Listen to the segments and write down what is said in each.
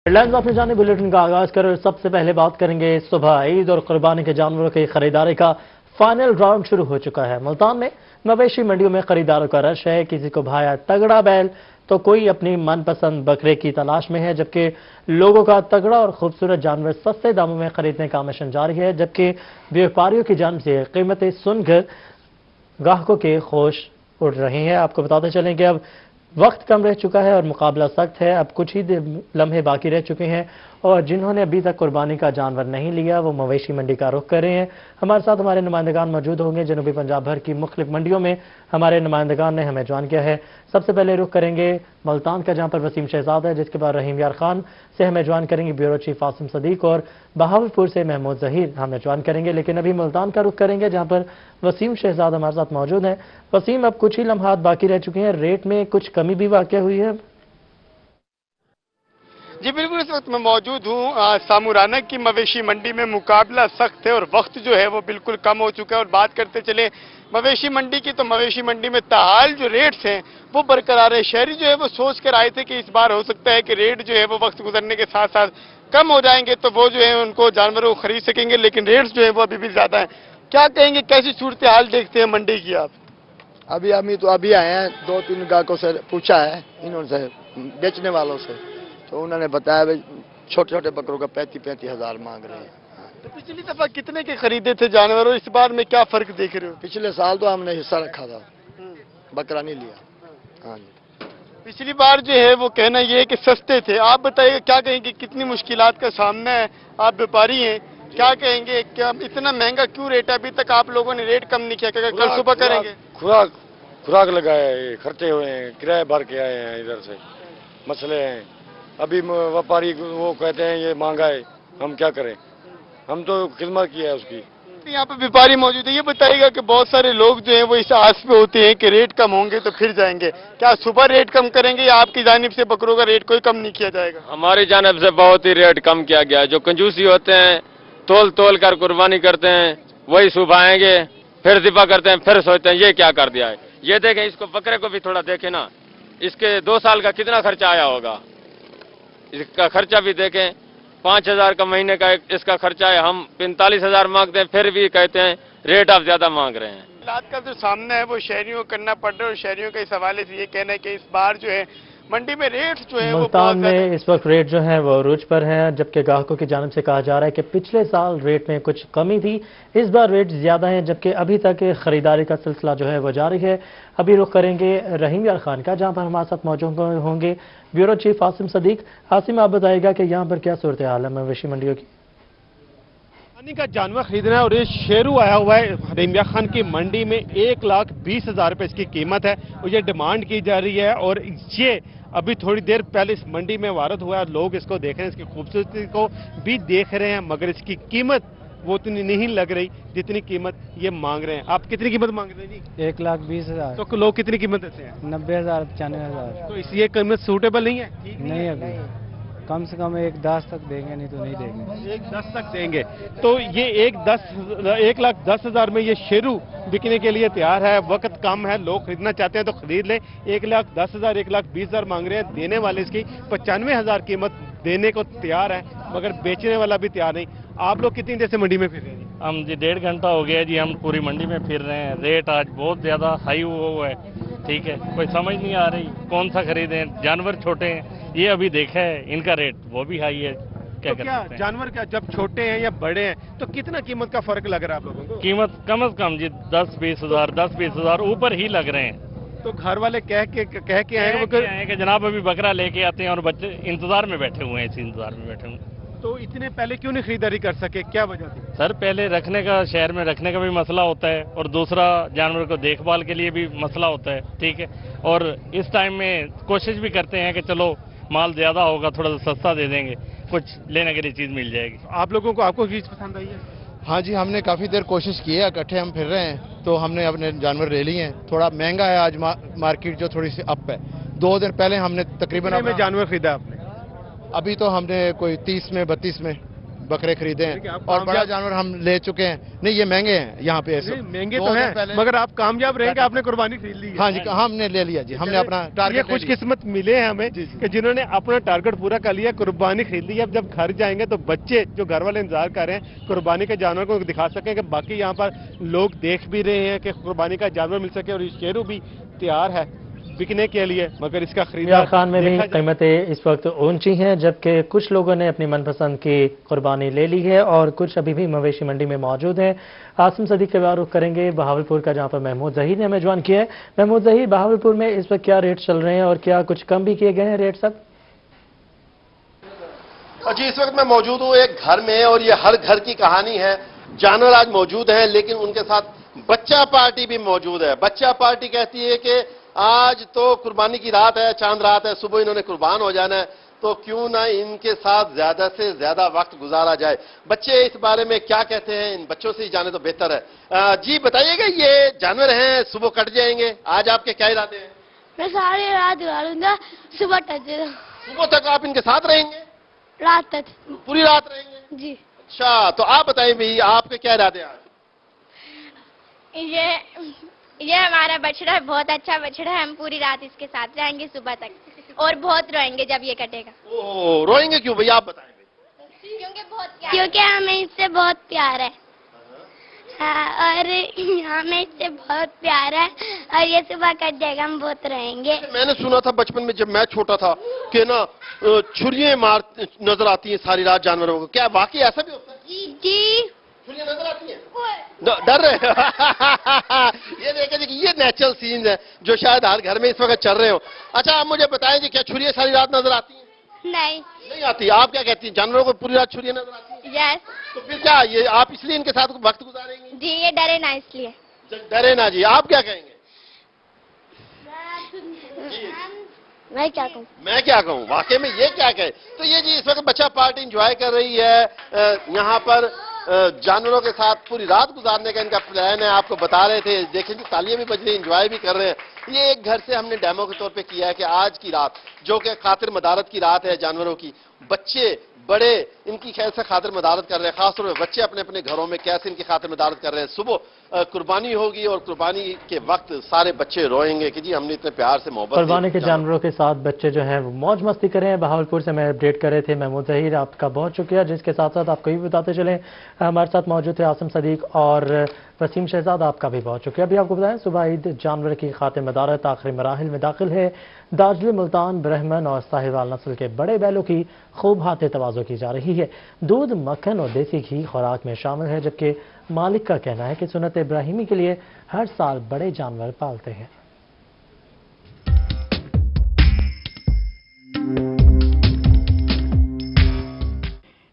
Headlines आपने जाने bulletin का आगाज कर सबसे पहले बात करेंगे। सुबह ईद और कुर्बानी के जानवरों की खरीदारी का फाइनल राउंड शुरू हो चुका है। मुल्तान में मवेशी मंडियों में खरीदारों का रश है। किसी को भाया तगड़ा बैल तो कोई अपनी मनपसंद बकरे की तलाश में है, जबकि लोगों का तगड़ा और खूबसूरत जानवर सस्ते दामों में खरीदने का मिशन जारी है। जबकि व्यापारियों की जानिब से कीमतें सुनकर ग्राहकों के होश उड़ रही हैं। आपको बताते चलें कि अब वक्त कम रह चुका है और मुकाबला सख्त है। अब कुछ ही लम्हे बाकी रह चुके हैं और जिन्होंने अभी तक कुर्बानी का जानवर नहीं लिया वो मवेशी मंडी का रुख कर रहे हैं। हमारे साथ हमारे नुमाइंदगान मौजूद होंगे। जनूबी पंजाब भर की मुख्तलिफ मंडियों में हमारे नुमाइंदगान ने हमें ज्वाइन किया है। सबसे पहले रुख करेंगे मुल्तान का, जहाँ पर वसीम शहजाद है, जिसके बाद रहीम यार खान से हमें ज्वाइन करेंगे ब्यूरो चीफ आसिम सदीक, और बहावलपुर से महमूद जहीर हमें ज्वाइन करेंगे। लेकिन अभी मुल्तान का रुख करेंगे, जहाँ पर वसीम शहजाद हमारे साथ मौजूद हैं। वसीम, अब कुछ ही लम्हात बाकी रह चुके हैं, रेट में कुछ कमी भी वाक़या हुई है? जी बिल्कुल, इस वक्त मैं मौजूद हूँ सामुराना की मवेशी मंडी में। मुकाबला सख्त है और वक्त जो है वो बिल्कुल कम हो चुका है। और बात करते चले मवेशी मंडी की, तो मवेशी मंडी में ताहाल जो रेट्स हैं वो बरकरार है। शहरी जो है वो सोच कर आए थे कि इस बार हो सकता है कि रेट जो है वो वक्त गुजरने के साथ साथ कम हो जाएंगे, तो वो जो है उनको जानवरों को खरीद सकेंगे, लेकिन रेट्स जो है वो अभी भी ज्यादा है। क्या कहेंगे, कैसी सूरत हाल देखते हैं मंडी की आप? अभी अभी आए हैं, 2-3 ग्राहकों से पूछा है इन्होंने, बेचने वालों से, तो उन्होंने बताया भाई छोटे छोटे बकरों का 35-35 हज़ार मांग रहे हैं। तो पिछली दफा कितने के खरीदे थे जानवर और इस बार में क्या फर्क देख रहे हो? पिछले साल तो हमने हिस्सा रखा था, बकरा नहीं लिया। हाँ जी, पिछली बार जो है वो कहना ये है कि सस्ते थे। आप बताइए, क्या कहेंगे, कितनी मुश्किलात का सामना है? आप व्यापारी हैं, क्या कहेंगे, क्या इतना महंगा क्यों रेट है? अभी तक आप लोगों ने रेट कम नहीं किया, क्या कल सुबह करेंगे? खुराक लगाया है, खर्चे हुए हैं, किराए भर के आए हैं, इधर से मसले हैं। अभी व्यापारी वो कहते हैं ये महंगा है, हम क्या करें, हम तो खिदमत की है उसकी। यहाँ पे व्यापारी मौजूद है, ये बताइएगा कि बहुत सारे लोग जो हैं वो इस आस पे होते हैं कि रेट कम होंगे तो फिर जाएंगे। क्या सुबह रेट कम करेंगे या आपकी जानिब से बकरों का रेट कोई कम नहीं किया जाएगा? हमारी जानिब से बहुत ही रेट कम किया गया है। जो कंजूसी होते हैं, तोल तोल कर कुर्बानी करते हैं, वही सुबह आएंगे, फिर दिफा करते हैं, फिर सोचते हैं ये क्या कर दिया है। ये देखें, इसको बकरे को भी थोड़ा देखें ना, इसके 2 साल का कितना खर्चा आया होगा, इसका खर्चा भी देखें। 5,000 का महीने का इसका खर्चा है, हम 45,000 मांगते हैं, फिर भी कहते हैं रेट आप ज्यादा मांग रहे हैं। हालात का जो सामना है वो शहरियों को करना पड़ रहा है और शहरियों के इस हवाले से ये कहना है कि इस बार जो है मंडी में रेट जो है मुल्तान में इस वक्त रेट जो है वो अरूज पर है, जबकि ग्राहकों की जानिब से कहा जा रहा है कि पिछले साल रेट में कुछ कमी थी, इस बार रेट ज्यादा है, जबकि अभी तक खरीदारी का सिलसिला जो है वो जारी है। अभी रुख करेंगे रहीम यार खान का, जहां पर हमारे साथ मौजूद होंगे ब्यूरो चीफ आसिम सदीक। आसिम, आप बताइएगा कि यहाँ पर क्या सूरत हाल है मवेशी मंडियों की? पानी का जानवर खरीदना है और ये शेरू आया हुआ है रहीम यार खान की मंडी में। 1,20,000 रुपए इसकी कीमत है और ये डिमांड की जा रही है। और ये अभी थोड़ी देर पहले इस मंडी में वारद हुआ है, लोग इसको देख रहे हैं, इसकी खूबसूरती को भी देख रहे हैं, मगर इसकी कीमत वो इतनी नहीं लग रही जितनी कीमत ये मांग रहे हैं। आप कितनी कीमत मांग रहे हैं जी? 1,20,000। तो लोग कितनी कीमत देते हैं? 90,000, 95,000। तो इसलिए कीमत सूटेबल नहीं है? नहीं, अभी कम से कम 1,10,000 तक देंगे, नहीं तो नहीं देंगे। 1,10,000 तक देंगे। तो ये 1,10,000 में ये शेरू बिकने के लिए तैयार है। वक्त कम है, लोग खरीदना चाहते हैं तो खरीद लें। 1,10,000, 1,20,000 मांग रहे हैं। देने वाले इसकी 95,000 कीमत देने को तैयार है, मगर बेचने वाला भी तैयार नहीं। आप लोग कितनी देर से मंडी में फिर रहे हैं? हम जी 1.5 घंटा हो गया जी, हम पूरी मंडी में फिर रहे हैं। रेट आज बहुत ज्यादा हाई हुआ है, ठीक है, कोई समझ नहीं आ रही कौन सा खरीदें। जानवर छोटे हैं, ये अभी देखा है, इनका रेट वो भी हाई है। क्या तो क्या जानवर क्या जब छोटे हैं या बड़े हैं तो कितना कीमत का फर्क लग रहा है आप लोगों को? कीमत कम से कम जी 10-20 हज़ार, 10-20 हज़ार ऊपर ही लग रहे हैं। तो घर वाले कह के आए कि जनाब अभी बकरा लेके आते हैं और बच्चे इंतजार में बैठे हुए हैं, इसी इंतजार में बैठे हुए हैं। तो इतने पहले क्यों नहीं खरीदारी कर सके, क्या वजह थी? सर, पहले रखने का, शहर में रखने का भी मसला होता है और दूसरा जानवर को देखभाल के लिए भी मसला होता है, ठीक है। और इस टाइम में कोशिश भी करते हैं कि चलो माल ज्यादा होगा, थोड़ा सा सस्ता दे देंगे, कुछ लेने के लिए चीज मिल जाएगी। आप लोगों को आपको चीज पसंद आई है? हाँ जी, हमने काफ़ी देर कोशिश की है, इकट्ठे हम फिर रहे हैं तो हमने अपने जानवर ले लिए हैं। थोड़ा महंगा है आज मार्केट जो थोड़ी सी अप है। 2 दिन पहले हमने तकरीबन जानवर खरीदा आपने? अभी तो हमने कोई 30 में 32 में बकरे खरीदे हैं और बड़ा जानवर हम ले चुके हैं। नहीं, ये महंगे हैं यहाँ पे ऐसे। महंगे तो हैं, मगर आप कामयाब रहे कि आपने कुर्बानी खरीद ली है। हाँ जी, हमने ले लिया जी, हमने अपना टारगेट। खुश किस्मत मिले हैं हमें कि जिन्होंने अपना टारगेट पूरा कर लिया, कुर्बानी खरीद ली। अब जब घर जाएंगे तो बच्चे जो घर वाले इंतजार कर रहे हैं कुर्बानी के जानवर को दिखा सकें कि बाकी यहाँ पर लोग देख भी रहे हैं कि कुर्बानी का जानवर मिल सके, और ये शेरू भी तैयार है बिकने के लिए, मगर इसका खरीदार खान में भी कीमतें इस वक्त ऊंची हैं, जबकि कुछ लोगों ने अपनी मनपसंद की कुर्बानी ले ली है और कुछ अभी भी मवेशी मंडी में मौजूद हैं। आसिम सदीक के बाद रुख करेंगे बहावलपुर का, जहां पर महमूद जहीर ने हमें ज्वाइन किया है। महमूद जहीर, बहावलपुर में इस वक्त क्या रेट चल रहे हैं और क्या कुछ कम भी किए गए हैं रेट सब? जी, इस वक्त मैं मौजूद हूँ एक घर में, और ये हर घर की कहानी है। जानवर आज मौजूद हैं, लेकिन उनके साथ बच्चा पार्टी भी मौजूद है। बच्चा पार्टी कहती है कि आज तो कुर्बानी की रात है, चांद रात है, सुबह इन्होंने कुर्बान हो जाना है, तो क्यों ना इनके साथ ज्यादा से ज्यादा वक्त गुजारा जाए। बच्चे इस बारे में क्या कहते हैं, इन बच्चों से ही जाने तो बेहतर है। जी बताइएगा, ये जानवर हैं, सुबह कट जाएंगे, आज आपके क्या इरादे हैं? मैं सारी रात गुजारूंगा, सुबह कट जाएगा। सुबह तक आप इनके साथ रहेंगे? रात तक। पूरी रात रहेंगे जी। अच्छा, तो आप बताइए भाई, आपके क्या इरादे आज? ये हमारा बछड़ा है, बहुत अच्छा बछड़ा है, हम पूरी रात इसके साथ रहेंगे सुबह तक, और बहुत रोएंगे जब ये कटेगा। ओह, रोएंगे क्यों भैया, आप बताएं। क्योंकि हमें इससे बहुत प्यार है। हाँ, और हमें इससे बहुत प्यार है, और ये सुबह कट जाएगा, हम बहुत रहेंगे। मैंने सुना था बचपन में जब मैं छोटा था कि ना छुरियां मार नजर आती हैं सारी रात जानवरों को, क्या वाकई ऐसा भी होता है? जी। छुरियां नजर आती हैं? डर रहे ये देखिए, ये नेचुरल सीन है जो शायद हर घर में इस वक्त चल रहे हो। अच्छा, आप मुझे बताएं जी, क्या छुरियां सारी रात नजर आती हैं? नहीं आती। आप क्या कहती हैं, जानवरों को पूरी रात छुरियां नजर आती हैं? यस। तो फिर क्या ये आप इसलिए इनके साथ वक्त गुजारेंगे? जी, ये डरे ना इसलिए। डरे ना जी। आप क्या कहेंगे? मैं क्या कहूँ? मैं क्या कहूँ, वाकई में ये क्या कहे। तो ये जी इस वक्त बच्चा पार्टी एंजॉय कर रही है, यहाँ पर जानवरों के साथ पूरी रात गुजारने का इनका प्लान है। आपको बता रहे थे, देखें जी तालियां भी बज रही, एंजॉय भी कर रहे हैं। ये एक घर से हमने डेमो के तौर पे किया है कि आज की रात जो कि खातिर मदारत की रात है जानवरों की, बच्चे बड़े इनकी खैर से खातिर मदारत कर रहे हैं, खासतौर पर बच्चे अपने अपने घरों में कैसे इनकी खातिर मदारत कर रहे हैं। सुबह कुर्बानी होगी और कुर्बानी के वक्त सारे बच्चे रोएंगे कि जी हमने इतने प्यार से मोहब्बत। कुर्बानी के जानवरों के साथ बच्चे जो हैं वो मौज मस्ती करें। बहावलपुर से मैं अपडेट कर रहे थे महमूद जहीर, आपका बहुत शुक्रिया। जिसके साथ साथ आपको भी बताते चलें, हमारे साथ मौजूद थे आसिम सदीक और वसीम शहजाद, आपका भी बहुत शुक्रिया। अभी आपको बताएं, सुबह ईद जानवर की खातिर मदारत आखिरी मराहिल में दाखिल है। दार्जिलिंग, मुल्तान, ब्रह्मन और साहिवाल नस्ल के बड़े बैलों की खूब हाथ तवाज़ो की जा रही है। दूध, मक्खन और देसी घी खुराक में शामिल है, जबकि मालिक का कहना है कि सुन्नत इब्राहिमी के लिए हर साल बड़े जानवर पालते हैं।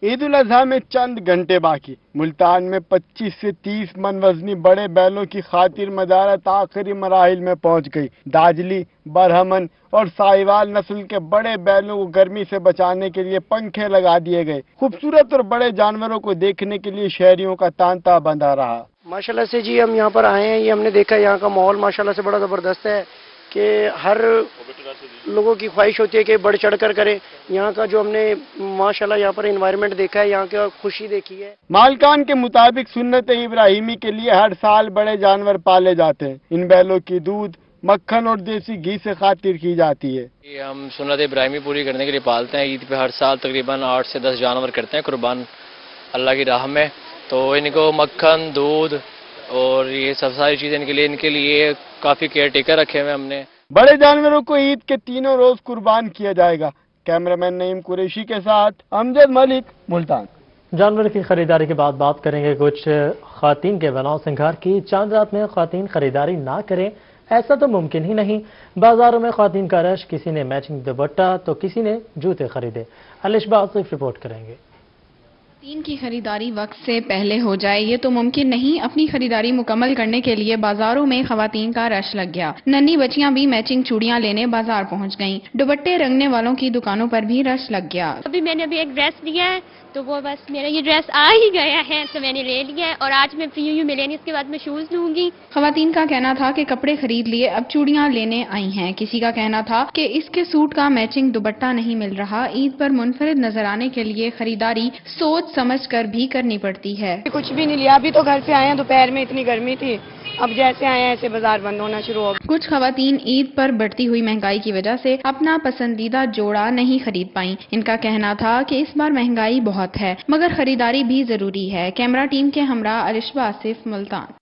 ईद उल अजहा में चंद घंटे बाकी, मुल्तान में 25 से 30 मन वजनी बड़े बैलों की खातिर मदारत आखिरी मराहिल में पहुंच गई। दाजली, बरहमन और साहिवाल नस्ल के बड़े बैलों को गर्मी से बचाने के लिए पंखे लगा दिए गए। खूबसूरत और बड़े जानवरों को देखने के लिए शहरियों का तांता बंधा रहा। माशाल्लाह से जी हम यहाँ पर आए हैं, ये हमने देखा यहाँ का माहौल माशाल्लाह से बड़ा ज़बरदस्त है कि हर लोगों की ख्वाहिश होती है कि बढ़ चढ़ कर करें। यहाँ का जो हमने माशाल्लाह यहाँ पर एनवायरनमेंट देखा है, यहाँ की खुशी देखी है। मालकान के मुताबिक सुन्नत इब्राहिमी के लिए हर साल बड़े जानवर पाले जाते हैं। इन बैलों की दूध, मक्खन और देसी घी से खातिर की जाती है। ये हम सुन्नत इब्राहिमी पूरी करने के लिए पालते हैं। ईद पे हर साल तकरीबन 8 से 10 जानवर करते हैं कुर्बान अल्लाह की राह में। तो इनको मक्खन, दूध और ये सब सारी चीज़ें इनके लिए काफ़ी केयर टेकर रखे हुए हमने। बड़े जानवरों को ईद के तीनों रोज कुर्बान किया जाएगा। कैमरामैन नईम कुरैशी के साथ अमजद मलिक, मुल्तान। जानवर की खरीदारी के बाद बात करेंगे कुछ खातीन के बनाव सिंगार की। चांद रात में खातीन खरीदारी ना करें ऐसा तो मुमकिन ही नहीं। बाजारों में खातीन का रश, किसी ने मैचिंग दुपट्टा तो किसी ने जूते खरीदे। अलिशबा आसिफ रिपोर्ट करेंगे। खातीन की खरीदारी वक्त से पहले हो जाए ये तो मुमकिन नहीं। अपनी खरीदारी मुकम्मल करने के लिए बाजारों में खवातीन का रश लग गया। नन्ही बच्चियां भी मैचिंग चूड़ियां लेने बाजार पहुंच गईं। दुपट्टे रंगने वालों की दुकानों पर भी रश लग गया। मैंने एक ड्रेस लिया है तो वो बस मेरा ये ड्रेस आ ही गया है तो मैंने ले लिया है और आज मैं फ्री हुई मिलेंगी, इसके बाद मैं शूज लूंगी। खवातीन का कहना था कि कपड़े खरीद लिए, अब चूड़ियां लेने आई हैं। किसी का कहना था कि इसके सूट का मैचिंग दुपट्टा नहीं मिल रहा। ईद पर मुनफरिद नजर आने के लिए खरीदारी सोच सोच समझकर भी करनी पड़ती है। कुछ भी नहीं लिया, अभी तो घर से आए हैं, दोपहर में इतनी गर्मी थी, अब जैसे आए हैं ऐसे बाजार बंद होना शुरू हो गया। कुछ खवातीन ईद पर बढ़ती हुई महंगाई की वजह से अपना पसंदीदा जोड़ा नहीं खरीद पाईं। इनका कहना था कि इस बार महंगाई बहुत है मगर खरीदारी भी जरूरी है। कैमरा टीम के हमरा अरिशबा आसिफ, मुल्तान।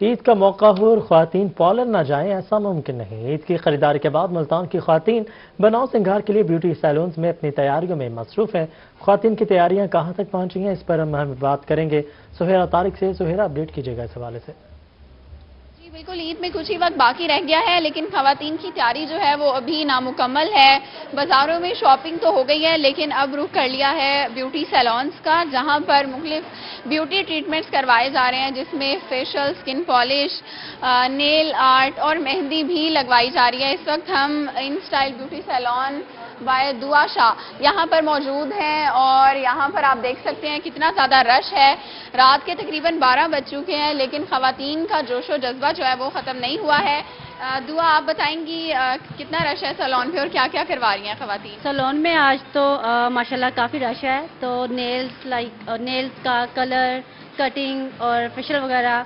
ईद का मौका हो और ख्वातीन पार्लर न जाएं, ऐसा मुमकिन नहीं। ईद की खरीदारी के बाद मुल्तान की ख्वातीन बनाव सिंगार के लिए ब्यूटी सैलून्स में अपनी तैयारियों में मसरूफ हैं। ख्वातीन की तैयारियां कहां तक पहुंची हैं, इस पर हम बात करेंगे सुहेरा तारिक से। सुहेरा, अपडेट कीजिएगा इस हवाले से। बिल्कुल, ईद में कुछ ही वक्त बाकी रह गया है लेकिन खवातीन की तैयारी जो है वो अभी नामुकम्मल है। बाजारों में शॉपिंग तो हो गई है लेकिन अब रुख कर लिया है ब्यूटी सैलून्स का, जहां पर मुख्तलिफ ब्यूटी ट्रीटमेंट्स करवाए जा रहे हैं जिसमें facial, skin polish, nail art और मेहंदी भी लगवाई जा रही है। इस वक्त हम in style beauty salon by Dua Shah यहाँ पर मौजूद हैं और यहाँ पर आप देख सकते हैं कितना ज़्यादा रश है। रात के तकरीबन 12 बज चुके हैं लेकिन खवातीन का जोशो जज्बा जो है वो ख़त्म नहीं हुआ है। दुआ, आप बताएंगी कितना रश है सैलून पे और क्या क्या करवा रही हैं खवातीन? सैलून में आज तो माशाल्लाह काफ़ी रश है, तो नेल्स का कलर, कटिंग और फेशियल वगैरह,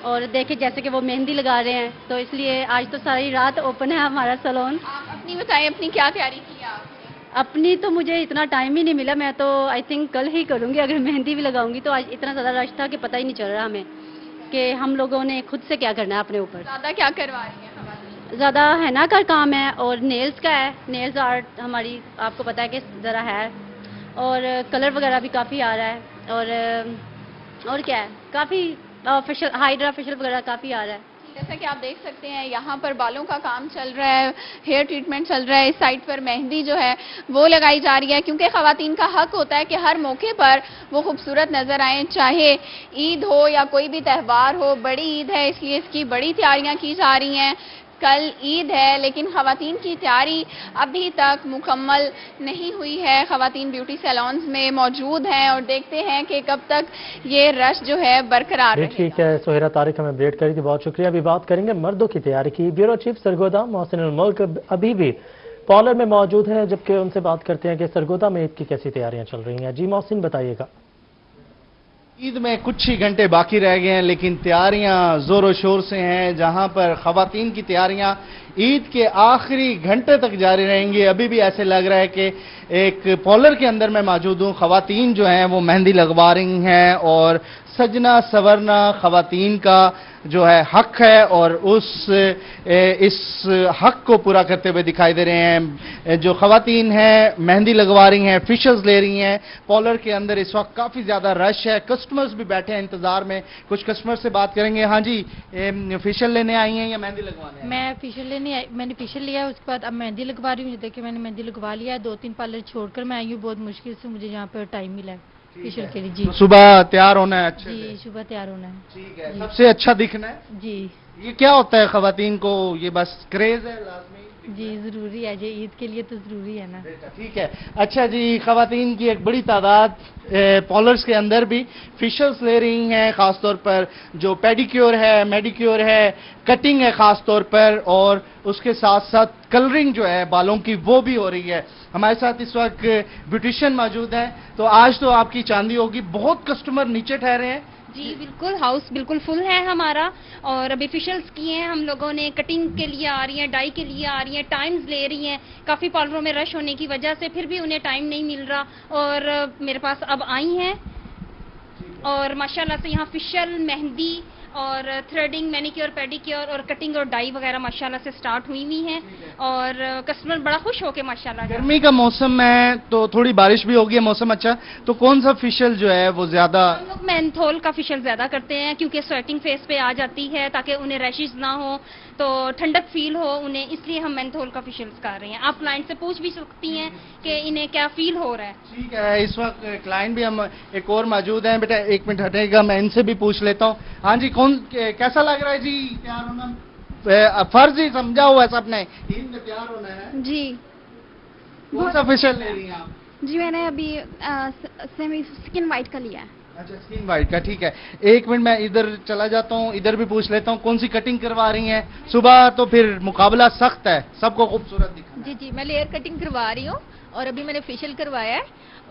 और देखे जैसे कि वो मेहंदी लगा रहे हैं, तो इसलिए आज तो सारी रात ओपन है हमारा सैलून। आप अपनी बताएं, अपनी क्या तैयारी की आप? अपनी तो मुझे इतना टाइम ही नहीं मिला, मैं तो आई थिंक कल ही करूँगी। अगर मेहंदी भी लगाऊंगी तो आज इतना ज़्यादा रश था कि पता ही नहीं चल रहा हमें कि हम लोगों ने खुद से क्या करना है अपने ऊपर। ज़्यादा क्या करवा रही हैं? ज़्यादा हैना का काम है और नेल्स का है, नेल्स आर्ट हमारी, आपको पता है कि ज़रा है, और कलर वगैरह भी काफ़ी आ रहा है, और क्या है, काफ़ी फेशियल, हाइड्रा फेशियल वगैरह काफ़ी आ रहा है। जैसा कि आप देख सकते हैं यहाँ पर बालों का काम चल रहा है, हेयर ट्रीटमेंट चल रहा है, इस साइड पर मेहंदी जो है वो लगाई जा रही है क्योंकि खवातीन का हक होता है कि हर मौके पर वो खूबसूरत नजर आएं, चाहे ईद हो या कोई भी त्यौहार हो। बड़ी ईद है इसलिए इसकी बड़ी तैयारियां की जा रही हैं। कल ईद है लेकिन खवातीन की तैयारी अभी तक मुकम्मल नहीं हुई है। खवातीन ब्यूटी सैलून्स में मौजूद हैं और देखते हैं कि कब तक ये रश जो है बरकरार रहेगा। ठीक है सुहेरा तारिक, हमें अपडेट करी थी, बहुत शुक्रिया। अभी बात करेंगे मर्दों की तैयारी की। ब्यूरो चीफ सरगोदा मोहसिन उल मुल्क अभी भी पार्लर में मौजूद हैं, जबकि उनसे बात करते हैं कि सरगोदा में ईद की कैसी तैयारियां चल रही हैं। जी मोहसिन, बताइएगा। ईद में कुछ ही घंटे बाकी रह गए हैं लेकिन तैयारियां जोरों शोर से हैं, जहां पर खवातीन की तैयारियां ईद के आखिरी घंटे तक जारी रहेंगी। अभी भी ऐसे लग रहा है कि एक पार्लर के अंदर मैं मौजूद हूं। खवातीन जो हैं वो मेहंदी लगवा रही हैं और सजना सवरना खवातीन का जो है हक है और इस हक को पूरा करते हुए दिखाई दे रहे हैं। जो खवातीन हैं मेहंदी लगवा रही हैं, फेशियल्स ले रही हैं। पार्लर के अंदर इस वक्त काफ़ी ज़्यादा रश है, कस्टमर्स भी बैठे हैं इंतज़ार में। कुछ कस्टमर से बात करेंगे। हाँ जी, फेशियल लेने आई हैं या मेहंदी लगवाने? मैं फेशियल लेने आई, मैंने फेशियल लिया है, उसके बाद अब मेहंदी लगवा रही हूँ। देखिए मैंने मेहंदी लगवा लिया है, 2-3 पार्लर छोड़कर मैं आई हूँ। बहुत मुश्किल से मुझे यहाँ पर टाइम मिला है फेशियल के लिए। जी, सुबह तैयार होना है? अच्छे जी, सुबह तैयार होना है। ठीक है, सबसे अच्छा दिखना है। जी, ये क्या होता है खवातीन को, ये बस क्रेज है लाजमी? जी, जरूरी है जी, ईद के लिए तो जरूरी है ना। ठीक है। अच्छा जी, खवातीन की एक बड़ी तादाद पार्लर्स के अंदर भी फेशियल्स ले रही हैं, खासतौर पर जो पेडिक्योर है, मेडिक्योर है, कटिंग है खास तौर पर, और उसके साथ साथ कलरिंग जो है बालों की वो भी हो रही है। हमारे साथ इस वक्त ब्यूटिशियन मौजूद हैं। तो आज तो आपकी चांदी होगी, बहुत कस्टमर नीचे ठहरे हैं। जी बिल्कुल, हाउस बिल्कुल फुल है हमारा, और अभी फेशियल्स किए हैं हम लोगों ने, कटिंग के लिए आ रही हैं, डाई के लिए आ रही हैं, टाइम्स ले रही हैं। काफ़ी पार्लरों में रश होने की वजह से फिर भी उन्हें टाइम नहीं मिल रहा, और मेरे पास अब आई हैं और माशाल्लाह से यहाँ फेशियल, मेहंदी और थ्रेडिंग, मैनिक्योर, पेडिक्योर और कटिंग और डाई वगैरह माशाल्लाह से स्टार्ट हुई हैं, और कस्टमर बड़ा खुश होके माशाल्लाह। गर्मी का मौसम है तो थोड़ी बारिश भी होगी, मौसम अच्छा, तो कौन सा फेशियल जो है वो ज्यादा? हम लोग मेंथोल का फेशियल ज्यादा करते हैं क्योंकि स्वेटिंग फेस पे आ जाती है, ताकि उन्हें रैशेस ना हो, तो ठंडक फील हो उन्हें, इसलिए हम मेंथोल का फेशियल कर रहे हैं। आप क्लाइंट से पूछ भी सकती हैं कि इन्हें क्या फील हो रहा है। ठीक है, इस वक्त क्लाइंट भी हम एक और मौजूद हैं। बेटा एक मिनट हटेगा, मैं इनसे भी पूछ लेता हूँ। हाँ जी, कैसा लग रहा है जी तैयार होना? फर्ज ही समझा हुआ है सबने, ईद में तैयार होना है। जी, कौन सा फेशियल ले रही हैं आप? जी मैंने अभी सेमी स्किन वाइट का लिया है। अच्छा, स्किन वाइट का, ठीक है। एक मिनट मैं इधर चला जाता हूँ, इधर भी पूछ लेता हूँ कौन सी कटिंग करवा रही हैं। सुबह तो फिर मुकाबला सख्त है, सबको खूबसूरत दिखा। जी जी, मैं लेयर कटिंग करवा रही हूँ और अभी मैंने फेशियल करवाया है,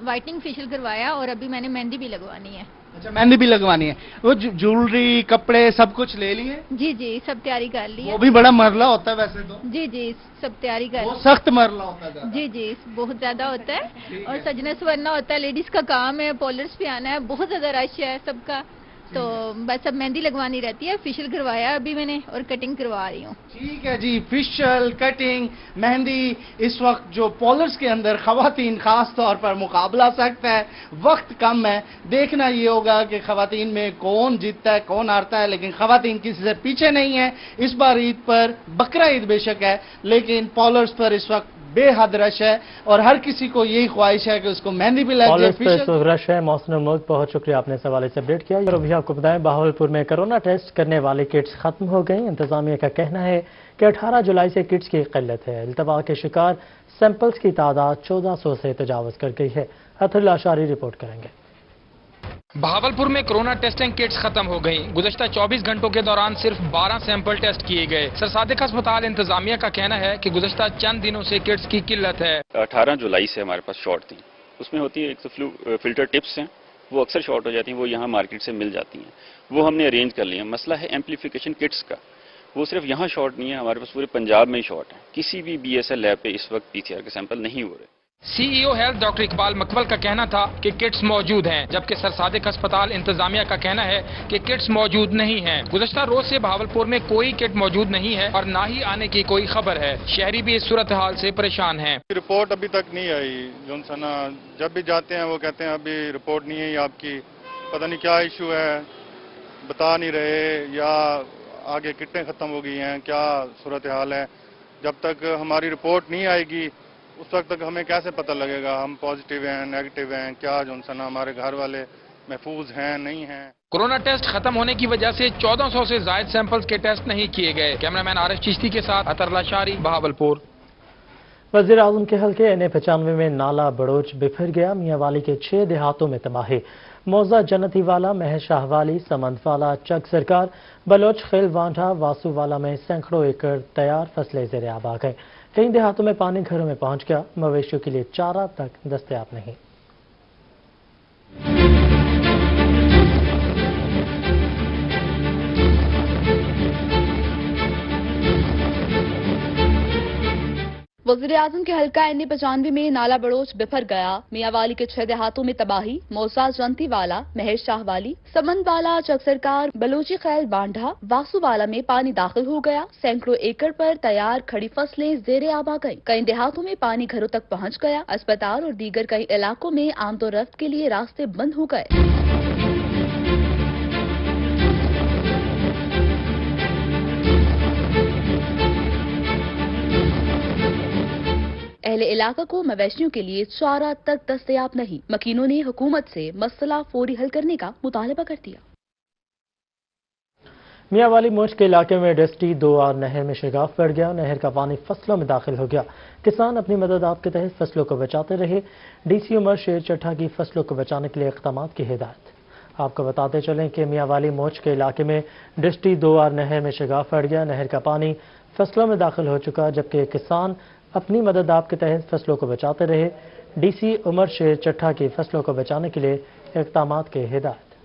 वाइटनिंग फेशियल करवाया और अभी मैंने मेहंदी भी लगवानी है। अच्छा, मेहंदी भी लगवानी है। वो ज्वेलरी, कपड़े सब कुछ ले लिए? जी जी, सब तैयारी कर ली है। वो भी बड़ा मरला होता है वैसे तो। जी जी, सब तैयारी कर ली। सख्त मरला होता है। जी जी, बहुत ज्यादा होता है और सजना सवरना होता है, लेडीज का काम है, पॉलर्स पे आना है, बहुत ज्यादा रश है सबका, तो बस अब मेहंदी लगवानी रहती है। फेशियल करवाया अभी मैंने और कटिंग करवा रही हूँ। ठीक है जी, फेशियल, कटिंग, मेहंदी। इस वक्त जो पॉलर्स के अंदर खवातीन खास तौर पर मुकाबला सख्त है, वक्त कम है, देखना ये होगा कि खवातीन में कौन जीतता है कौन हारता है, लेकिन खवातीन किसी से पीछे नहीं है। इस बार ईद पर, बकरा ईद बेशक है, लेकिन पॉलर्स पर इस वक्त बेहद रश है और हर किसी को यही ख्वाहिश है कि उसको मेहंदी भी लग जाए। रश है। मौसम मुल्क, बहुत शुक्रिया आपने सवाल से अपडेट किया। और अभी आपको बताएं, बहावलपुर में कोरोना टेस्ट करने वाली किट्स खत्म हो गई। इंतजामिया का कहना है कि 18 जुलाई से किट्स की किल्लत है। इल्तबा के शिकार सैंपल्स की तादाद 1400 से तजावज कर गई है। अतुल आशारी रिपोर्ट करेंगे। बहावलपुर में कोरोना टेस्टिंग किट्स खत्म हो गई। गुज़श्ता 24 घंटों के दौरान सिर्फ 12 सैंपल टेस्ट किए गए। सर सादिक अस्पताल इंतजामिया का कहना है कि गुज़श्ता चंद दिनों से किट्स की किल्लत है। 18 जुलाई से हमारे पास शॉर्ट थी, उसमें होती है एक तो फिल्टर टिप्स हैं, वो अक्सर शॉर्ट हो जाती हैं, वो यहाँ मार्केट से मिल जाती हैं, वो हमने अरेंज कर लिया। मसला है एम्पलीफिकेशन किट्स का, वो सिर्फ यहाँ शॉर्ट नहीं है, हमारे पास पूरे पंजाब में ही शॉर्ट है। किसी भी BSL लैब पे इस वक्त PCR के सैंपल नहीं हो रहे। CEO हेल्थ डॉक्टर इकबाल मकबल का कहना था कि किट्स मौजूद हैं, जबकि सर सादिक अस्पताल इंतजामिया का कहना है कि किट्स मौजूद नहीं हैं। गुज़श्ता रोज से बहावलपुर में कोई किट मौजूद नहीं है और ना ही आने की कोई खबर है। शहरी भी इस सूरत हाल से परेशान हैं। रिपोर्ट अभी तक नहीं आई। जोनसना जब भी जाते हैं वो कहते हैं अभी रिपोर्ट नहीं है आपकी, पता नहीं क्या इशू है, बता नहीं रहे, या आगे किटें खत्म हो गई हैं, क्या सूरत हाल है। जब तक हमारी रिपोर्ट नहीं आएगी उस वक्त तक हमें कैसे पता लगेगा हम पॉजिटिव हैं नेगेटिव हैं, क्या जोनसना हमारे घर वाले महफूज हैं नहीं हैं। कोरोना टेस्ट खत्म होने की वजह से 1400 से ज्यादा सैंपल्स के टेस्ट नहीं किए गए। कैमरामैन आरिफ चिश्ती के साथ अतरला शारी, बहावलपुर। वज़ीर आज़म के हल्के NA95 में नाला बड़ोच बिखर गया। मियांवाली के 6 देहातों में तबाही। मौजा, जन्नती वाला, महर शाहवाली, समंद वाला, चक सरकार, बलोच, खेल वांढा, वासु वाला में सैकड़ों एकड़ तैयार फसलें ज़ेर आब आ गए। कई देहातों में पानी घरों में पहुंच गया। मवेशियों के लिए चारा तक दस्तयाब नहीं। वज़ीर-ए-आज़म के हल्का NA95 में नाला बड़ोच बिफर गया। मियांवाली के 6 देहातों में तबाही। मौसा, जंती वाला, महर शाहवाली, समंद वाला, चक सरकार, बलोची, खैल बांढा, वासु वाला में पानी दाखिल हो गया। सैकड़ों एकड़ पर तैयार खड़ी फसलें ज़ेरे आब आ गईं। कई देहातों में पानी घरों तक पहुंच गया। अस्पताल और दीगर कई इलाकों में आमदोरफ्त के लिए रास्ते बंद हो गए। अहले इलाका को मवेशियों के लिए चारा तक दस्तयाब नहीं। मकीनों ने हुकूमत से मसला फौरी हल करने का मुतालबा कर दिया। मियांवाली मोच के इलाके में डस्टी 2R नहर में शिगाफ पड़ गया। नहर का पानी फसलों में दाखिल हो गया। किसान अपनी मदद आप के तहत फसलों को बचाते रहे। DC उमर शेर चट्ठा की फसलों को बचाने के लिए इक़दामात की हिदायत। आपको बताते चलें कि मियांवाली मोच के इलाके में डस्टी 2R नहर में शिगाफ पड़ गया। नहर का पानी फसलों में दाखिल हो चुका, जबकि किसान अपनी मदद आप के तहत फसलों को बचाते रहे। DC उमर शेर चट्ठा की फसलों को बचाने के लिए इक़दामात की हिदायत।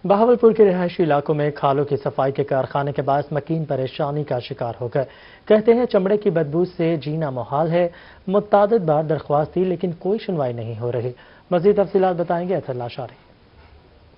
बहावलपुर के रिहायशी इलाकों में खालों की सफाई के कारखाने के बायस मकीन परेशानी का शिकार हो गए। कहते हैं चमड़े की बदबू से जीना मुहाल है। मुतादिद बार दरख्वास्त दी लेकिन कोई सुनवाई नहीं हो रही। मज़ीद तफसीलात बताएंगे अतरला शारी।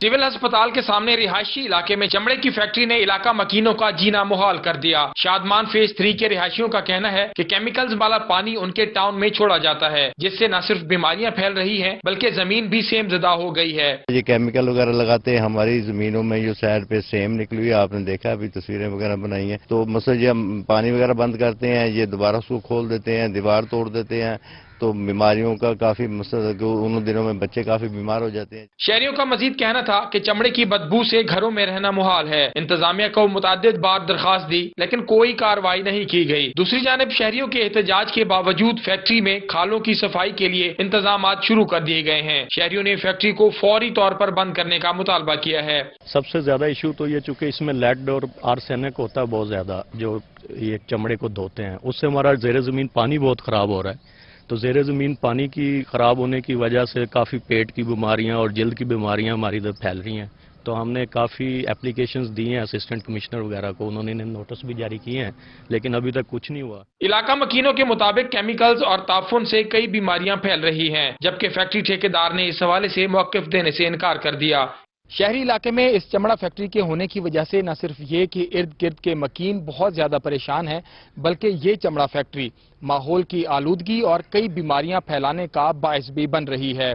सिविल अस्पताल के सामने रिहायशी इलाके में चमड़े की फैक्ट्री ने इलाका मकीनों का जीना मुहाल कर दिया। शादमान फेज 3 के रिहायशियों का कहना है कि केमिकल्स वाला पानी उनके टाउन में छोड़ा जाता है, जिससे न सिर्फ बीमारियां फैल रही हैं बल्कि जमीन भी सेम ज़दा हो गई है। ये केमिकल वगैरह लगाते हैं, हमारी जमीनों में जो साइड पे सेम निकली हुई है, आपने देखा अभी तस्वीरें वगैरह बनाई हैं। तो मतलब ये हम पानी वगैरह बंद करते हैं, ये दोबारा उसको खोल देते हैं, दीवार तोड़ देते हैं, तो बीमारियों का काफी उन दिनों में बच्चे काफी बीमार हो जाते हैं। शहरियों का मजीद कहना था कि चमड़े की बदबू से घरों में रहना मुहाल है। इंतजामिया को मुतअद्दिद बार दरखास्त दी लेकिन कोई कार्रवाई नहीं की गई। दूसरी जानिब शहरियों के एहतजाज के बावजूद फैक्ट्री में खालों की सफाई के लिए इंतजाम शुरू कर दिए गए हैं। शहरियों ने फैक्ट्री को फौरी तौर पर बंद करने का मुतालबा किया है। सबसे ज्यादा इशू तो ये चूंकि इसमें लेड और आर्सेनिक होता है बहुत ज्यादा, जो ये चमड़े को धोते हैं, उससे हमारा ज़ेरे ज़मीन पानी बहुत ख़राब हो रहा है। तो ज़ेरे ज़मीन पानी की ख़राब होने की वजह से काफ़ी पेट की बीमारियां और जल्द की बीमारियां हमारी इधर फैल रही हैं। तो हमने काफ़ी एप्लीकेशंस दी हैं असिस्टेंट कमिश्नर वगैरह को, उन्होंने नोटिस भी जारी किए हैं लेकिन अभी तक कुछ नहीं हुआ। इलाका मकीनों के मुताबिक केमिकल्स और ताफुन से कई बीमारियां फैल रही हैं, जबकि फैक्ट्री ठेकेदार ने इस हवाले से मौक़िफ़ देने से इनकार कर दिया। शहरी इलाके में इस चमड़ा फैक्ट्री के होने की वजह से न सिर्फ ये कि इर्द गिर्द के मकीन बहुत ज्यादा परेशान हैं, बल्कि ये चमड़ा फैक्ट्री माहौल की आलूदगी और कई बीमारियां फैलाने का बायस भी बन रही है।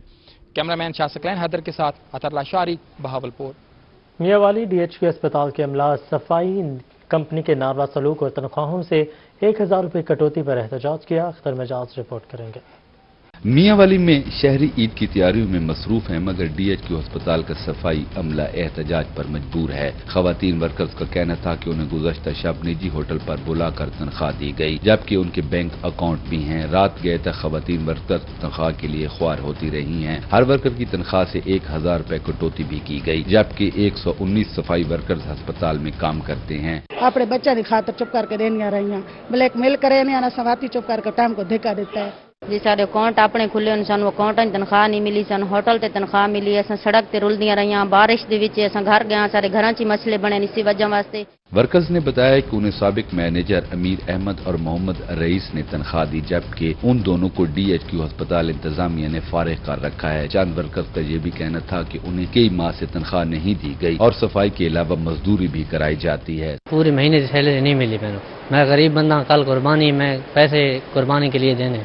कैमरामैन शाह सकलैन हैदर के साथ अतरला शारी, बहावलपुर। मियांवाली DHQ अस्पताल के अमला सफाई कंपनी के नारवा सलूक और तनख्वाहों से 1000 रुपये कटौती पर एहतजाज किया। अख्तर मिजाज रिपोर्ट करेंगे। मियांवाली में शहरी ईद की तैयारियों में मसरूफ है, मगर DHQ अस्पताल का सफाई अमला एहतजाज पर मजबूर है। खवातीन वर्कर्स का कहना था कि उन्हें गुज़श्ता शब निजी होटल पर बुलाकर तनख्वाह दी गई, जबकि उनके बैंक अकाउंट भी हैं। रात गए तक खवातीन वर्कर्स तनख्वाह के लिए ख्वार होती रही हैं। हर वर्कर की तनख्वाह से 1000 रुपए कटौती भी की गई, जबकि 119 सफाई वर्कर्स अस्पताल में काम करते हैं। अपने बच्चा की खातर चुप करके देनिया रही, ब्लैकमेल करे ना सवाती चुप करके टाइम को धक्का देता है। जी साढ़े अकाउंट अपने खुले सन, वो अकाउंट तनख्वाह नहीं मिली सन, होटल ते तनख्वाह मिली, अस सड़क ते रुलदियां रही, बारिश दे विच अस घर गए, सारे घर च मसले बने इसी वजह वास्ते। वर्कर्स ने बताया कि उन्हें साबिक मैनेजर अमीर अहमद और मोहम्मद रईस ने तनख्वाह दी, जबकि उन दोनों को DHQ अस्पताल इंतजामिया ने फारिग कर रखा है। चंद वर्कर्स का ये भी कहना था कि उन्हें कई माह से तनख्वाह नहीं दी गई और सफाई के अलावा मजदूरी भी कराई जाती है। पूरे महीने की सैलरी नहीं मिली मैं गरीब बंदा, कल कुर्बानी में पैसे कुर्बानी के लिए देने,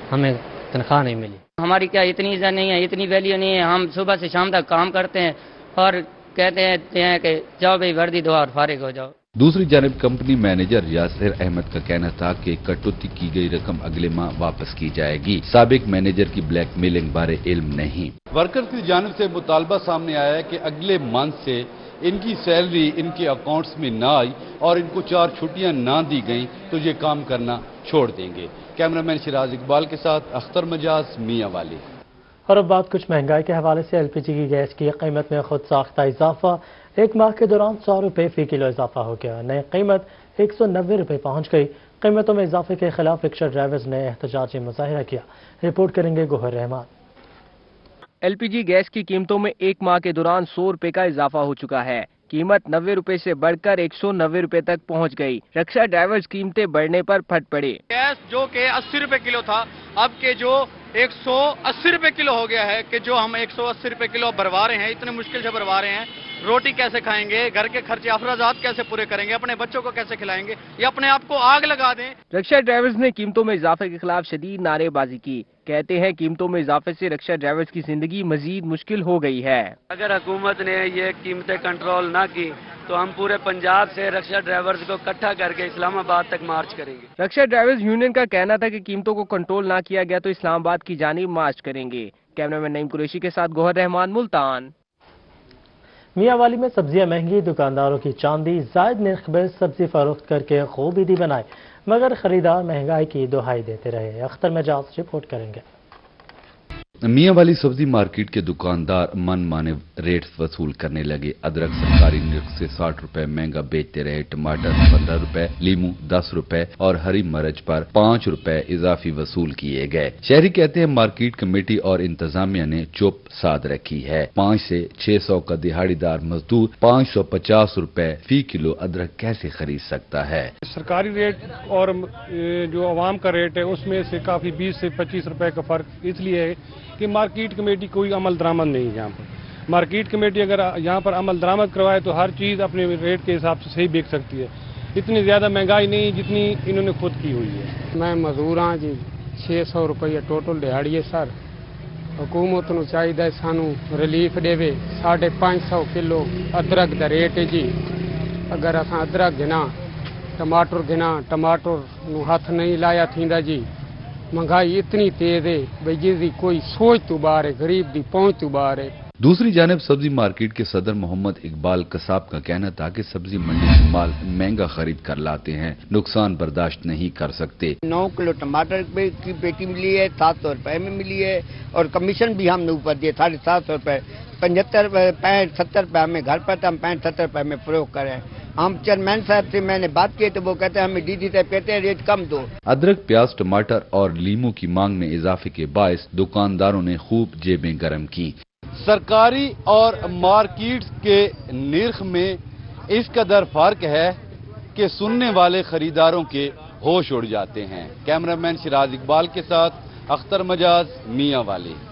हमें तनख्वाह नहीं मिली। हमारी क्या इतनी इज्जत नहीं है, इतनी वैल्यू नहीं है। हम सुबह से शाम तक काम करते हैं और कहते हैं कि जाओ भाई वर्दी दो और फारिग हो जाओ। दूसरी जानिब कंपनी मैनेजर यासिर अहमद का कहना था कि कटौती की गई रकम अगले माह वापस की जाएगी। साबिक मैनेजर की ब्लैकमेलिंग बारे इल्म नहीं। वर्कर्स की जानिब से मुतालबा सामने आया है कि अगले मंथ से इनकी सैलरी इनके अकाउंट्स में ना आई और इनको 4 छुट्टियां ना दी गई तो ये काम करना छोड़ देंगे। कैमरामैन शिराज इकबाल के साथ अख्तर मजाज, मियांवाली। और अब बात कुछ महंगाई के हवाले से। LPG की गैस की कीमत में खुद साख्ता इजाफा, एक माह के दौरान 100 रुपये फी किलो इजाफा हो गया। नई कीमत 190 रुपये पहुँच गई। कीमतों में इजाफे के खिलाफ रिक्शा ड्राइवर्स ने एहतजाजी मुजाहिरा किया। रिपोर्ट करेंगे गोहर रहमान। LPG गैस की कीमतों में एक माह के दौरान 100 रुपए का इजाफा हो चुका है। कीमत 90 रुपए से बढ़कर 190 रुपए तक पहुंच गई। रिक्शा ड्राइवर्स कीमतें बढ़ने पर फट पड़े। गैस जो के 80 रुपए किलो था, अब के जो 180 रुपए किलो हो गया है, कि जो हम 180 रुपए किलो भरवा रहे हैं, इतने मुश्किल से भरवा रहे हैं। रोटी कैसे खाएंगे, घर के खर्चे अखराजात कैसे पूरे करेंगे, अपने बच्चों को कैसे खिलाएंगे, या अपने आप को आग लगा दें। रिक्शा ड्राइवर्स ने कीमतों में इजाफे के खिलाफ शदीद नारेबाजी की। कहते हैं कीमतों में इजाफे से रिक्शा ड्राइवर्स की जिंदगी मजीद मुश्किल हो गई है। अगर हुकूमत ने ये कीमतें कंट्रोल ना की तो हम पूरे पंजाब से रिक्शा ड्राइवर्स को इकट्ठा करके इस्लामाबाद तक मार्च करेंगे। रिक्शा ड्राइवर्स यूनियन का कहना था कि कीमतों को कंट्रोल ना किया गया तो इस्लामाबाद की जानिब मार्च करेंगे। कैमरामैन नईम कुरैशी के साथ गोहर रहमान, मुल्तान। मियांवाली में सब्जियां महंगी, दुकानदारों की चांदी, जायद नर्ख पर सब्जी फरोख्त करके खूब ईदी बनाए, मगर खरीदार महंगाई की दुहाई देते रहे। अख्तर मजाज रिपोर्ट करेंगे। मियांवाली सब्जी मार्केट के दुकानदार मनमाने रेट वसूल करने लगे। अदरक सरकारी नर्ख से 60 रुपए महंगा बेचते रहे। टमाटर 15 रुपए, लीमू 10 रुपए और हरी मिर्च पर 5 रुपए इजाफी वसूल किए गए। शहरी कहते हैं मार्केट कमेटी और इंतजामिया ने चुप साध रखी है। 5 से 600 का दिहाड़ीदार मजदूर 550 रुपए फी किलो अदरक कैसे खरीद सकता है। सरकारी रेट और जो आवाम का रेट है उसमें से काफी 20 से 25 रुपए का फर्क इसलिए है कि मार्केट कमेटी कोई अमल दरामद नहीं है। यहाँ पर मार्केट कमेटी अगर यहाँ पर अमल दरामद करवाए तो हर चीज़ अपने रेट के हिसाब से सही बेच सकती है। इतनी ज़्यादा महंगाई नहीं जितनी इन्होंने खुद की हुई है। मैं मजदूर हाँ जी, 600 रुपये टोटल दिहाड़ी है सर। हुकूमत नूं चाहिए सानू रिलीफ देवे। 550 किलो अदरक का रेट है जी। अगर अस अदरक गिना, टमाटर गिना, टमाटर नूं हथ नहीं लाया थींदा जी। महंगाई इतनी तेज है भाई जिसकी कोई सोच तो बाहर है, गरीब की पहुंच तो बाहर है। दूसरी जानिब सब्जी मार्केट के सदर मोहम्मद इकबाल कसाब का कहना था कि सब्जी मंडी से माल महंगा खरीद कर लाते हैं, नुकसान बर्दाश्त नहीं कर सकते। 9 किलो टमाटर की पेटी मिली है, 700 रुपए में मिली है, और कमीशन भी हमने ऊपर दिए 750 रुपए। 75 65 70 रुपए हमें घर पर था, हम 65 रुपए में फरोख्त करें। हम चेयरमैन साहब से मैंने बात की तो वो कहते हैं हमें डीडी साहब कहते हैं रेट कम दो। अदरक, प्याज, टमाटर और लीमू की मांग में इजाफे के बायस दुकानदारों ने खूब जेबें गर्म की। सरकारी और मार्केट के निर्ख में इस कदर फर्क है कि सुनने वाले खरीदारों के होश उड़ जाते हैं। कैमरामैन सिराज इकबाल के साथ अख्तर मजाज, मियां वाली।